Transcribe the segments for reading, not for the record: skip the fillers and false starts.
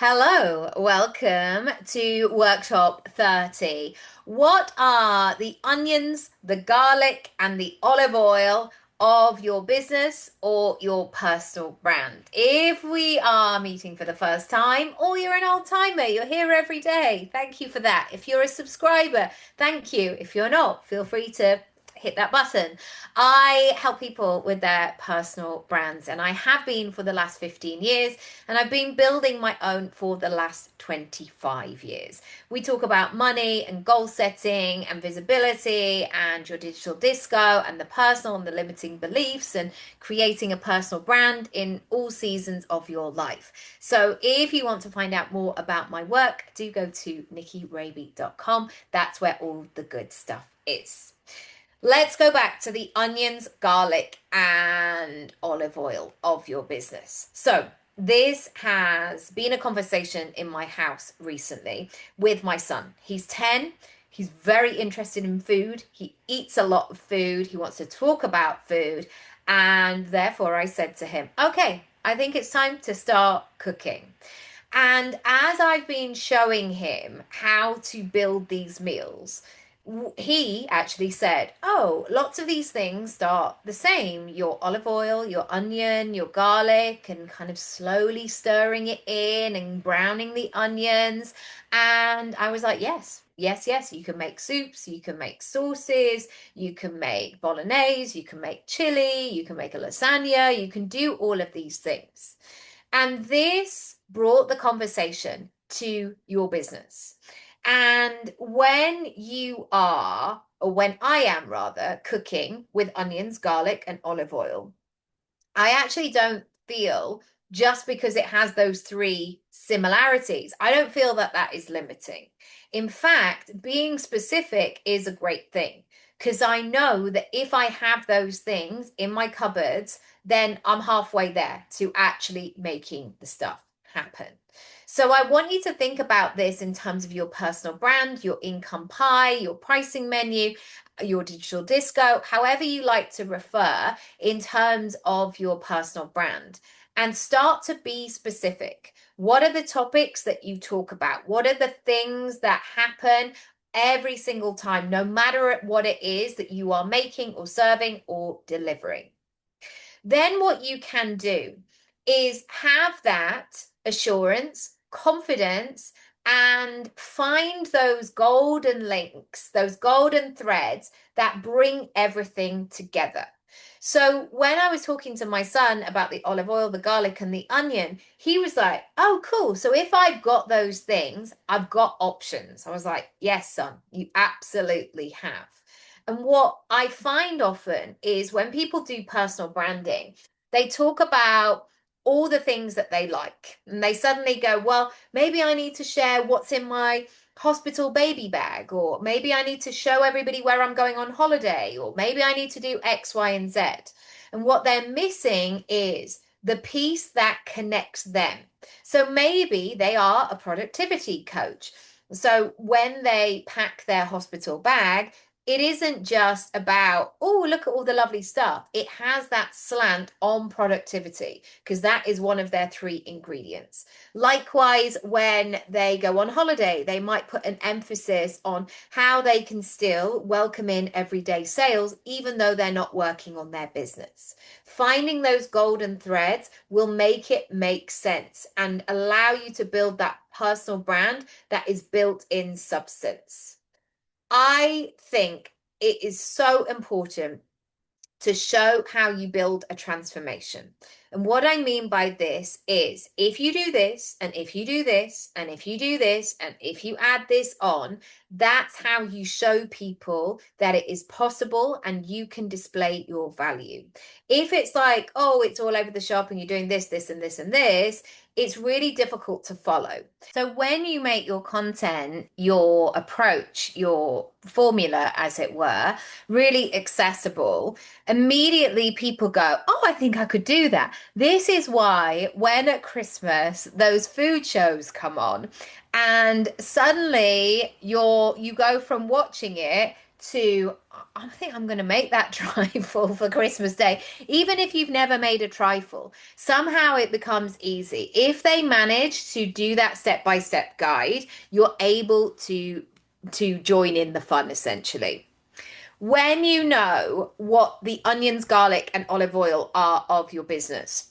Hello, welcome to Workshop 30. What are the onions, the garlic, and the olive oil of your business or your personal brand? If we are meeting for the first time, or you're an old timer, you're here every day, thank you for that. If you're a subscriber, thank you. If you're not, feel free to hit that button. I help people with their personal brands, and I have been for the last 15 years, and I've been building my own for the last 25 years. We talk about money and goal setting and visibility and your digital disco and the personal and the limiting beliefs and creating a personal brand in all seasons of your life. So if you want to find out more about my work, do go to nikkiraby.com. That's where all the good stuff is. Let's go back to the onions, garlic, and olive oil of your business. So, this has been a conversation in my house recently with my son. He's 10. He's very interested in food. He eats a lot of food. He wants to talk about food. And therefore, I said to him, okay, I think it's time to start cooking. And as I've been showing him how to build these meals, he actually said, oh, lots of these things start the same. Your olive oil, your onion, your garlic, and kind of slowly stirring it in and browning the onions. And I was like, yes, yes, yes. You can make soups, you can make sauces, you can make bolognese, you can make chili, you can make a lasagna, you can do all of these things. And this brought the conversation to your business. And when you are, or when I am rather, cooking with onions, garlic, and olive oil, I actually don't feel just because it has those three similarities, I don't feel that that is limiting. In fact, being specific is a great thing because I know that if I have those things in my cupboards, then I'm halfway there to actually making the stuff happen. So I want you to think about this in terms of your personal brand, your income pie, your pricing menu, your digital disco, however you like to refer in terms of your personal brand, and start to be specific. What are the topics that you talk about? What are the things that happen every single time, no matter what it is that you are making or serving or delivering? Then what you can do is have that assurance, confidence, and find those golden links, those golden threads that bring everything together. So when I was talking to my son about the olive oil, the garlic, and the onion, he was like, oh, cool. So if I've got those things, I've got options. I was like, yes, son, you absolutely have. And what I find often is when people do personal branding, they talk about all the things that they like. And they suddenly go, well, maybe I need to share what's in my hospital baby bag, or maybe I need to show everybody where I'm going on holiday, or maybe I need to do X, Y, and Z. And what they're missing is the piece that connects them. So maybe they are a productivity coach. So when they pack their hospital bag, it isn't just about, oh, look at all the lovely stuff. It has that slant on productivity because that is one of their three ingredients. Likewise, when they go on holiday, they might put an emphasis on how they can still welcome in everyday sales, even though they're not working on their business. Finding those golden threads will make it make sense and allow you to build that personal brand that is built in substance. I think it is so important to show how you build a transformation. And what I mean by this is if you do this, and if you do this, and if you do this, and if you add this on, that's how you show people that it is possible and you can display your value. If it's like, oh, it's all over the shop and you're doing this, this, and this, and this, it's really difficult to follow. So when you make your content, your approach, your formula, as it were, really accessible, immediately people go, oh, I think I could do that. This is why when at Christmas those food shows come on and suddenly you go from watching it to, I think I'm going to make that trifle for Christmas Day. Even if you've never made a trifle, somehow it becomes easy. If they manage to do that step-by-step guide, you're able to join in the fun essentially. When you know what the onions, garlic, and olive oil are of your business,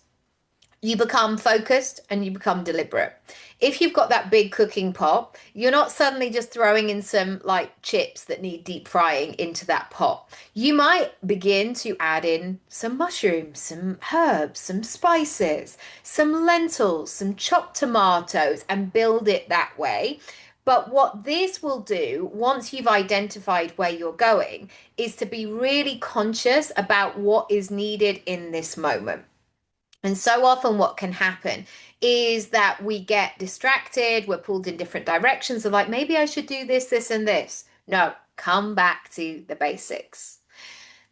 you become focused and you become deliberate. If you've got that big cooking pot, you're not suddenly just throwing in some like chips that need deep frying into that pot. You might begin to add in some mushrooms, some herbs, some spices, some lentils, some chopped tomatoes, and build it that way. But what this will do, once you've identified where you're going, is to be really conscious about what is needed in this moment. And so often, what can happen is that we get distracted, we're pulled in different directions of like, maybe I should do this, this, and this. No, come back to the basics.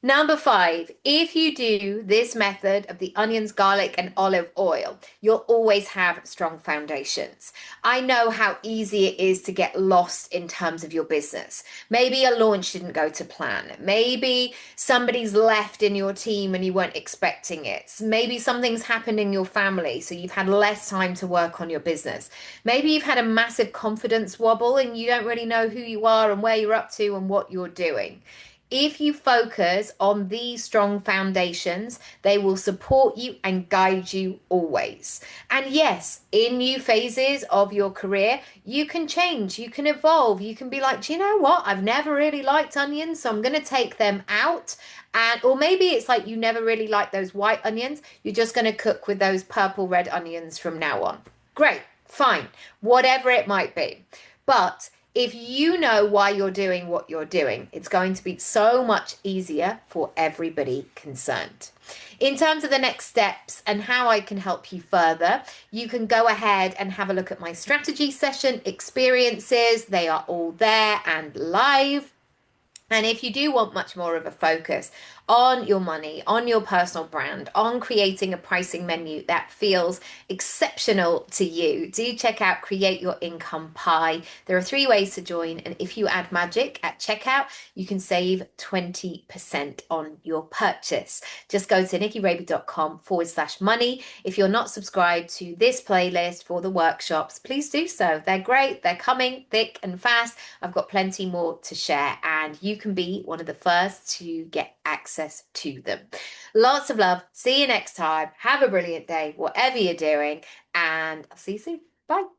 Number five, if you do this method of the onions, garlic, and olive oil, you'll always have strong foundations. I know how easy it is to get lost in terms of your business. Maybe a launch didn't go to plan. Maybe somebody's left in your team and you weren't expecting it. Maybe something's happened in your family, so you've had less time to work on your business. Maybe you've had a massive confidence wobble and you don't really know who you are and where you're up to and what you're doing. If you focus on these strong foundations, they will support you and guide you always. And yes, in new phases of your career, you can change, you can evolve, you can be like, do you know what? I've never really liked onions, so I'm going to take them out. And, or maybe it's like you never really liked those white onions, you're just going to cook with those purple red onions from now on. Great, fine, whatever it might be. But if you know why you're doing what you're doing, it's going to be so much easier for everybody concerned. In terms of the next steps and how I can help you further, you can go ahead and have a look at my strategy session experiences. They are all there and live. And if you do want much more of a focus on your money, on your personal brand, on creating a pricing menu that feels exceptional to you, do check out Create Your Income Pie. There are 3 ways to join, and if you add magic at checkout, you can save 20% on your purchase. Just go to nikkiraby.com/money. If you're not subscribed to this playlist for the workshops, please do so. They're great. They're coming thick and fast. I've got plenty more to share, and you can be one of the first to get access to them. Lots of love. See you next time. Have a brilliant day, whatever you're doing, and I'll see you soon. Bye.